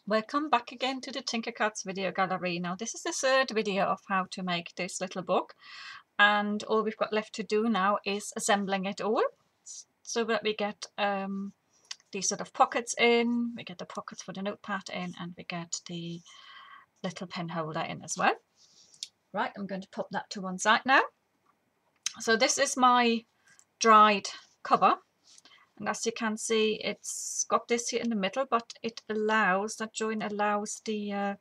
Welcome back again to the Tinkercats video gallery. Now this is the third video of how to make this little book, and all we've got left to do now is assembling it all so that we get these sort of pockets in, we get the pockets for the notepad in, and we get the little pen holder in as well. Right, I'm going to pop that to one side now. So this is my dried cover. And as you can see, it's got this here in the middle, but it allows, that join allows the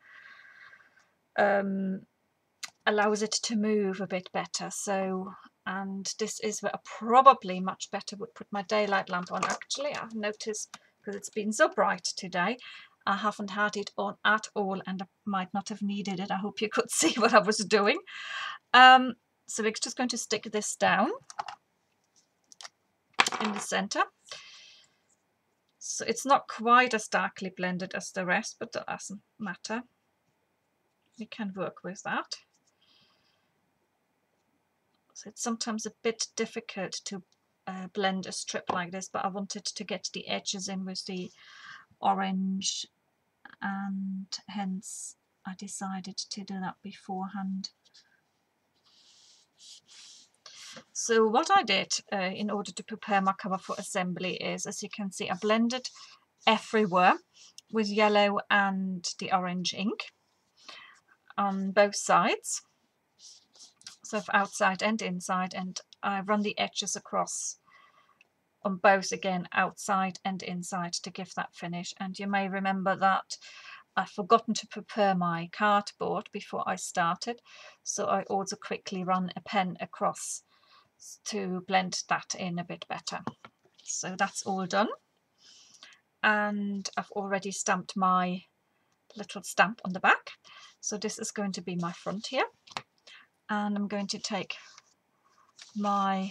allows it to move a bit better. So, and this is where I probably much better would put my daylight lamp on. Actually, I've noticed, because it's been so bright today, I haven't had it on at all, and I might not have needed it. I hope you could see what I was doing. So we're just going to stick this down in the center. So it's not quite as darkly blended as the rest, but that doesn't matter. We can work with that. So it's sometimes a bit difficult to blend a strip like this, but I wanted to get the edges in with the orange, and hence I decided to do that beforehand. So what I did in order to prepare my cover for assembly is, as you can see, I blended everywhere with yellow and the orange ink on both sides, so for outside and inside, and I run the edges across on both, again outside and inside, to give that finish. And you may remember that I've forgotten to prepare my cardboard before I started, so I also quickly run a pen across to blend that in a bit better. So that's all done, and I've already stamped my little stamp on the back. So this is going to be my front here, and I'm going to take my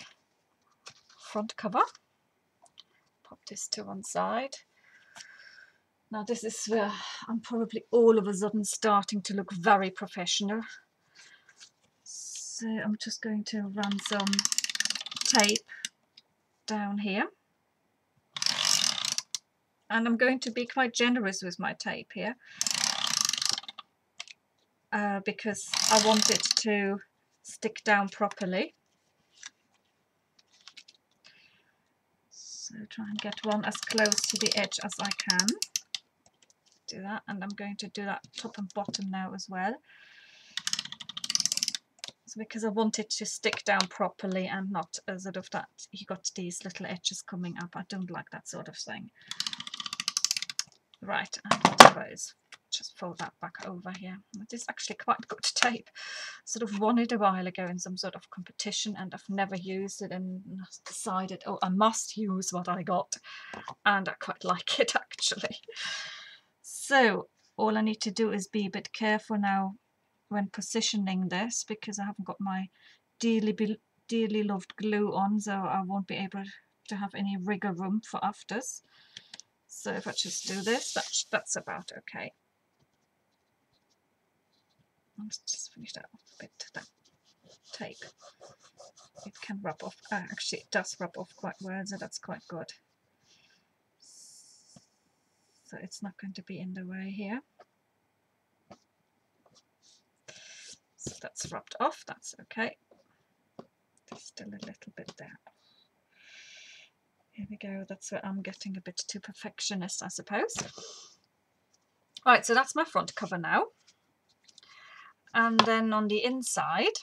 front cover, pop this to one side. Now this is where I'm probably all of a sudden starting to look very professional. So I'm just going to run some tape down here, and I'm going to be quite generous with my tape here because I want it to stick down properly. So try and get one as close to the edge as I can. Do that, and I'm going to do that top and bottom now as well. So because I want it to stick down properly and not sort of that you got these little edges coming up. I don't like that sort of thing. Right, and whatever is, just fold that back over here. It is actually quite good tape. Sort of won it a while ago in some sort of competition, and I've never used it, and decided, oh, I must use what I got, and I quite like it actually. So all I need to do is be a bit careful now when positioning this, because I haven't got my dearly loved glue on, so I won't be able to have any wriggle room for afters. So if I just do this, that's about okay. Let's just finish that off a bit. That tape, it can rub off. Actually, it does rub off quite well, so that's quite good. So it's not going to be in the way here. So that's rubbed off, that's okay. There's still a little bit there. Here we go, that's where I'm getting a bit too perfectionist, I suppose. Right, so that's my front cover now. And then on the inside,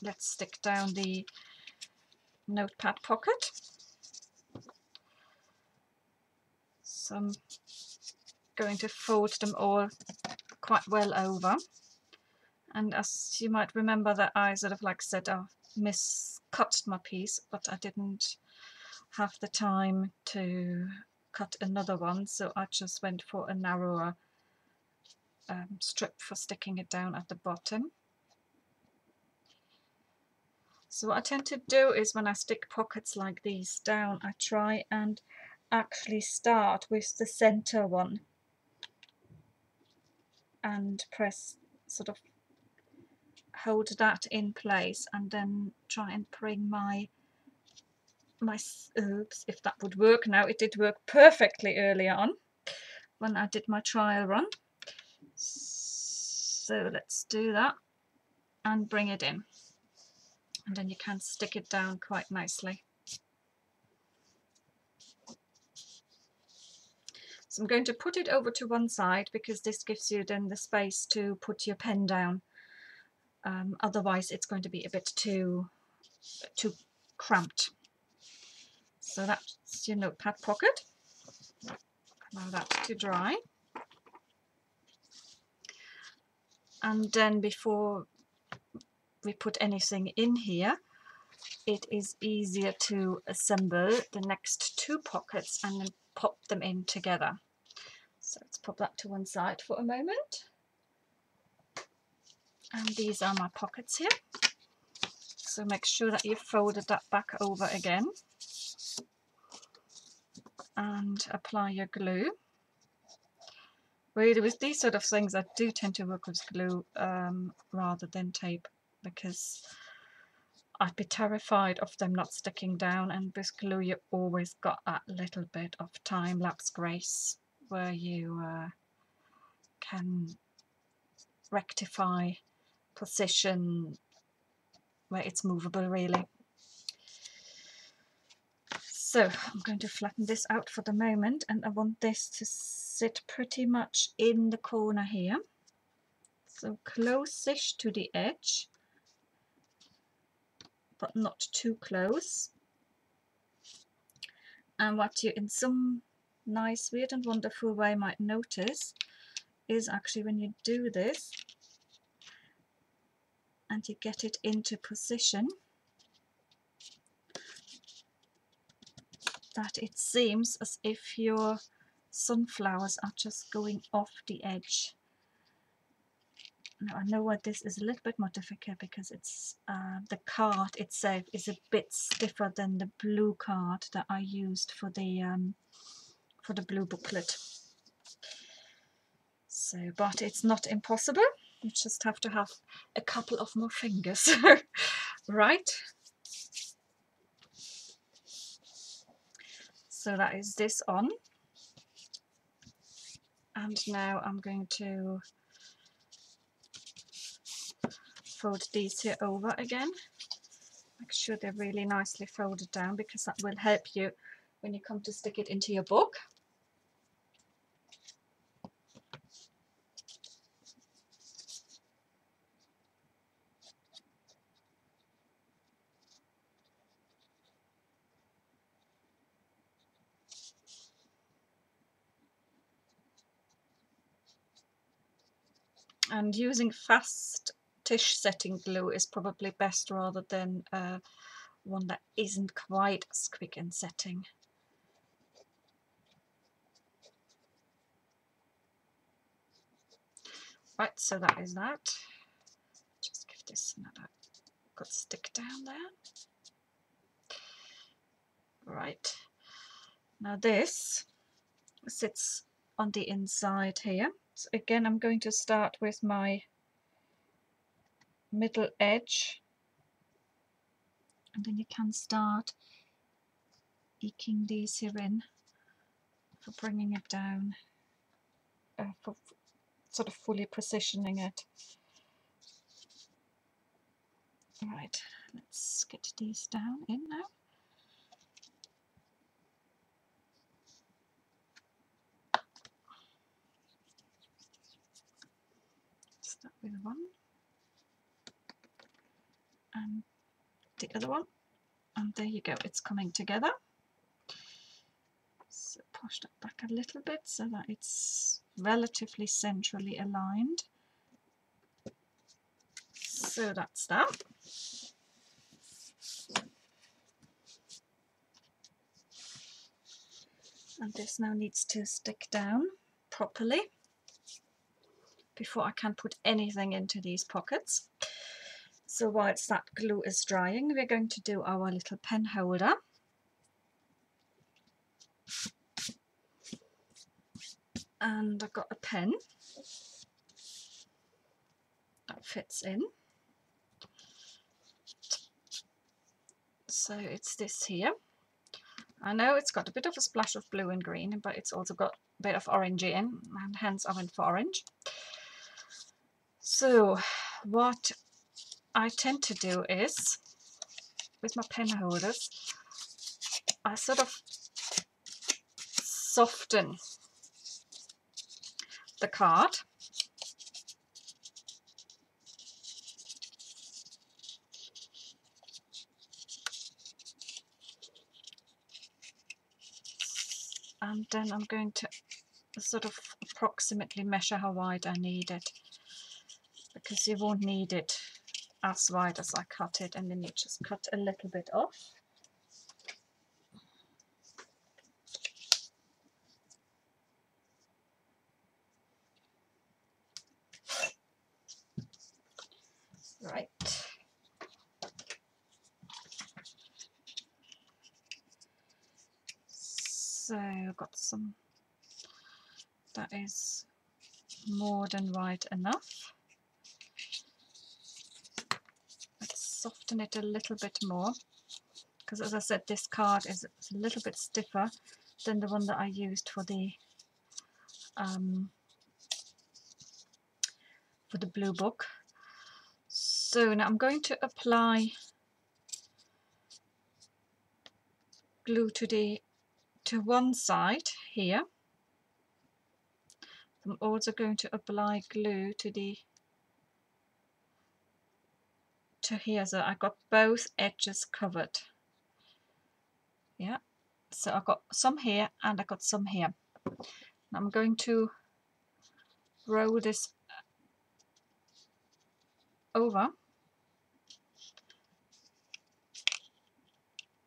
let's stick down the notepad pocket. So I'm going to fold them all quite well over. And as you might remember, that I sort of like said, I miscut my piece, but I didn't have the time to cut another one, so I just went for a narrower strip for sticking it down at the bottom. So what I tend to do is, when I stick pockets like these down, I try and actually start with the center one and press, sort of hold that in place, and then try and bring my oops, if that would work now. It did work perfectly earlier on. when I did my trial run. So let's do that and bring it in, and then you can stick it down quite nicely. So I'm going to put it over to one side because this gives you then the space to put your pen down. Otherwise it's going to be a bit too cramped. So that's your notepad pocket. Allow that to dry. And then before we put anything in here, it is easier to assemble the next two pockets and then pop them in together. So let's pop that to one side for a moment. And these are my pockets here. So make sure that you've folded that back over again and apply your glue. Really, with these sort of things, I do tend to work with glue rather than tape, because I'd be terrified of them not sticking down, and with glue you always got that little bit of time-lapse grace where you can rectify position where it's movable, really. So I'm going to flatten this out for the moment, and I want this to sit pretty much in the corner here, so close-ish to the edge, but not too close. And what you in some nice, weird and wonderful way might notice is actually when you do this and you get it into position, that it seems as if your sunflowers are just going off the edge. Now I know why this is a little bit more difficult, because it's the card itself is a bit stiffer than the blue card that I used for the blue booklet. So, but it's not impossible. You just have to have a couple of more fingers. Right? So that is this on. And now I'm going to fold these here over again. Make sure they're really nicely folded down, because that will help you when you come to stick it into your book. And using fast tish setting glue is probably best, rather than one that isn't quite as quick in setting. Right, so that is that. Just give this another good stick down there. Right, now this sits on the inside here. So again, I'm going to start with my middle edge, and then you can start eking these here in for bringing it down, for sort of fully positioning it. Right, let's get these down in now. Start with one and the other one, and there you go, it's coming together. So push that back a little bit so that it's relatively centrally aligned. So that's that. And this now needs to stick down properly before I can put anything into these pockets. So whilst that glue is drying, we're going to do our little pen holder. And I've got a pen that fits in. So it's this here. I know it's got a bit of a splash of blue and green, but it's also got bit of orange in, and hence I went for orange. So what I tend to do is, with my pen holders, I sort of soften the card. And then I'm going to sort of approximately measure how wide I need it, because you won't need it as wide as I cut it, and then you just cut a little bit off. Right. So I've got some, that is more than wide enough. Let's soften it a little bit more, because as I said, this card is a little bit stiffer than the one that I used for the blue book. So now I'm going to apply glue to one side here. I'm also going to apply glue to here, so I got both edges covered. Yeah, so I got some here and I got some here. I'm going to roll this over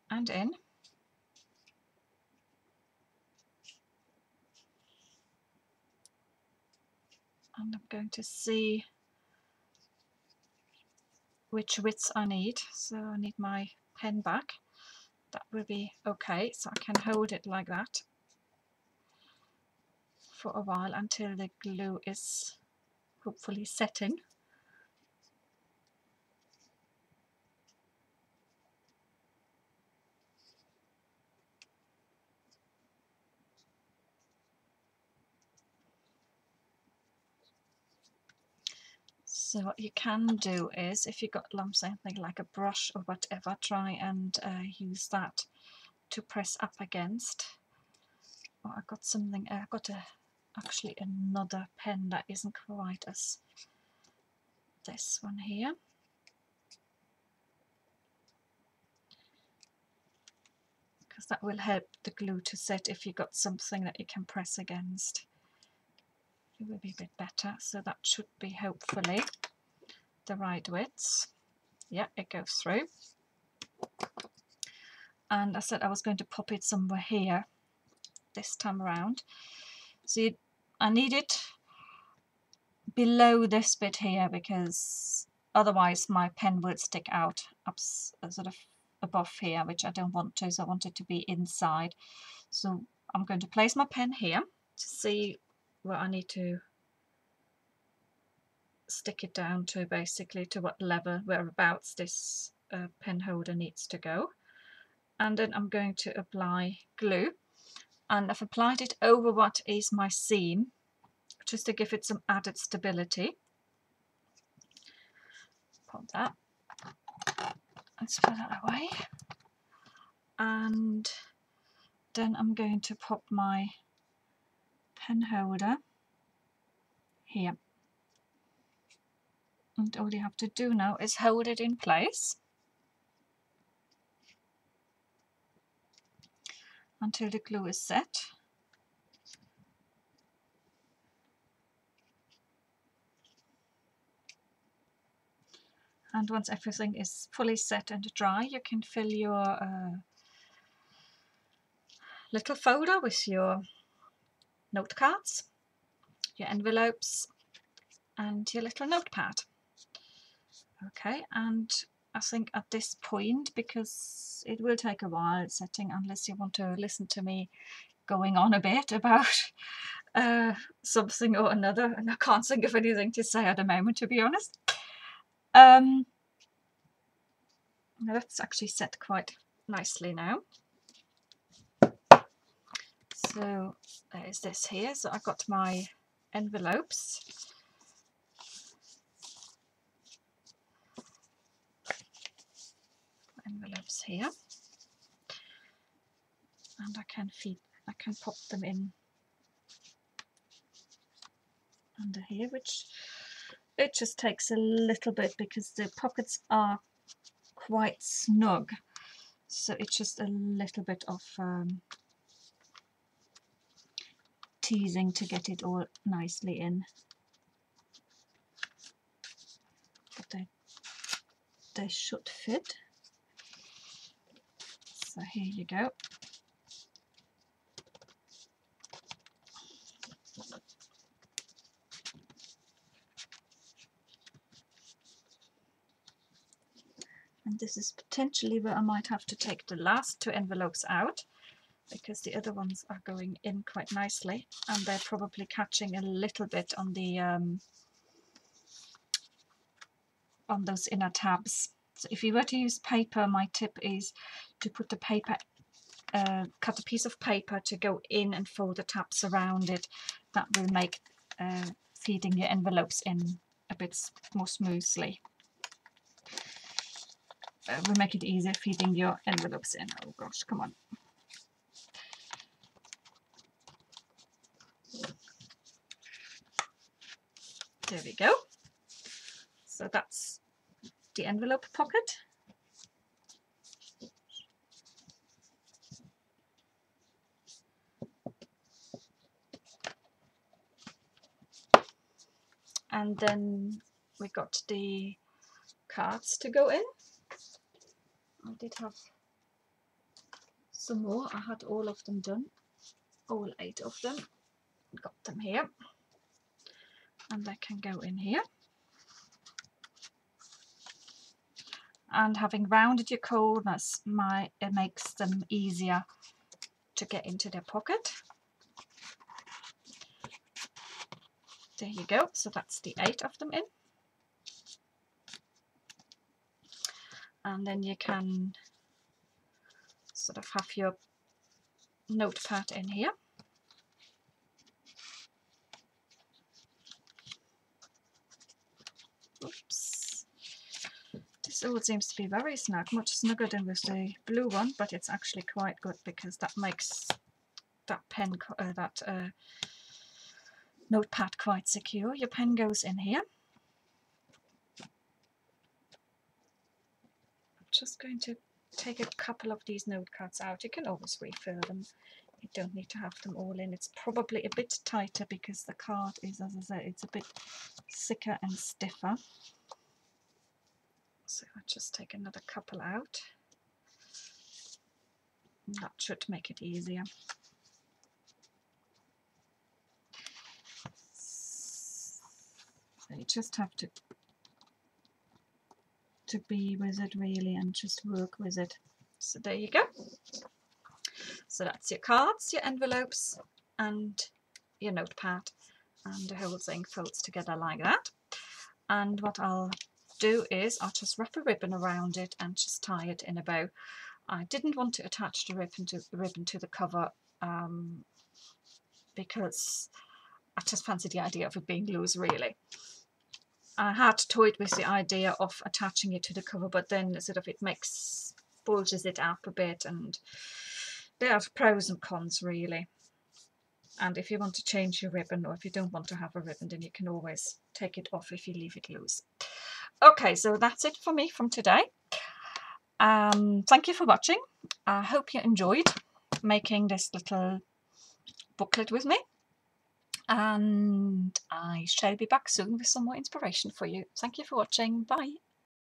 and in, and I'm going to see which widths I need. So I need my pen back. That will be okay, so I can hold it like that for a while until the glue is hopefully setting. So what you can do is, if you've got something like a brush or whatever, try and use that to press up against. Oh, I got something, I got actually another pen that isn't quite as this one here. Because that will help the glue to set if you've got something that you can press against. It will be a bit better. So that should be hopefully the right widths. Yeah, it goes through. And I said I was going to pop it somewhere here this time around. So I need it below this bit here, because otherwise my pen would stick out up sort of above here, which I don't want to, so I want it to be inside. So I'm going to place my pen here to see where I need to stick it down to, basically to what level, whereabouts this pen holder needs to go. And then I'm going to apply glue, and I've applied it over what is my seam just to give it some added stability. Pop that, let's put that away, and then I'm going to pop my pen holder here, and all you have to do now is hold it in place until the glue is set. And once everything is fully set and dry, you can fill your little folder with your note cards, your envelopes, and your little notepad. Okay, and I think at this point, because it will take a while setting, unless you want to listen to me going on a bit about something or another, and I can't think of anything to say at the moment, to be honest. That's actually set quite nicely now. So So there's this here. So I got my envelopes. Envelopes here, and I can pop them in under here, which it just takes a little bit because the pockets are quite snug, so it's just a little bit of teasing to get it all nicely in, but they should fit. So here you go. And this is potentially where I might have to take the last 2 envelopes out, because the other ones are going in quite nicely and they're probably catching a little bit on the on those inner tabs. So if you were to use paper, my tip is to put the paper, cut a piece of paper to go in and fold the tabs around it. That will make feeding your envelopes in a bit more smoothly. Will make it easier feeding your envelopes in. Oh gosh, come on. There we go. So that's the envelope pocket. And then we got the cards to go in. I did have some more. I had all of them done, all 8 of them. Got them here, and they can go in here. And having rounded your corners, it makes them easier to get into their pocket. There you go. So that's the 8 of them in. And then you can sort of have your notepad in here. Oops. This all seems to be very snug, much snugger than with the blue one, but it's actually quite good because that makes that notepad quite secure. Your pen goes in here. I'm just going to take a couple of these note cards out. You can always refill them. You don't need to have them all in. It's probably a bit tighter because the card is, as I said, it's a bit thicker and stiffer. So I'll just take another couple out. That should make it easier. So you just have to be with it really and just work with it. So there you go. So that's your cards, your envelopes and your notepad, and the whole thing folds together like that. And what I'll do is I'll just wrap a ribbon around it and just tie it in a bow. I didn't want to attach the ribbon to the cover because I just fancied the idea of it being loose really. I had toyed with the idea of attaching it to the cover, but then sort of it bulges it up a bit, and there are pros and cons really. And if you want to change your ribbon, or if you don't want to have a ribbon, then you can always take it off if you leave it loose. Okay, so that's it for me from today. Thank you for watching. I hope you enjoyed making this little booklet with me. And I shall be back soon with some more inspiration for you. Thank you for watching. Bye.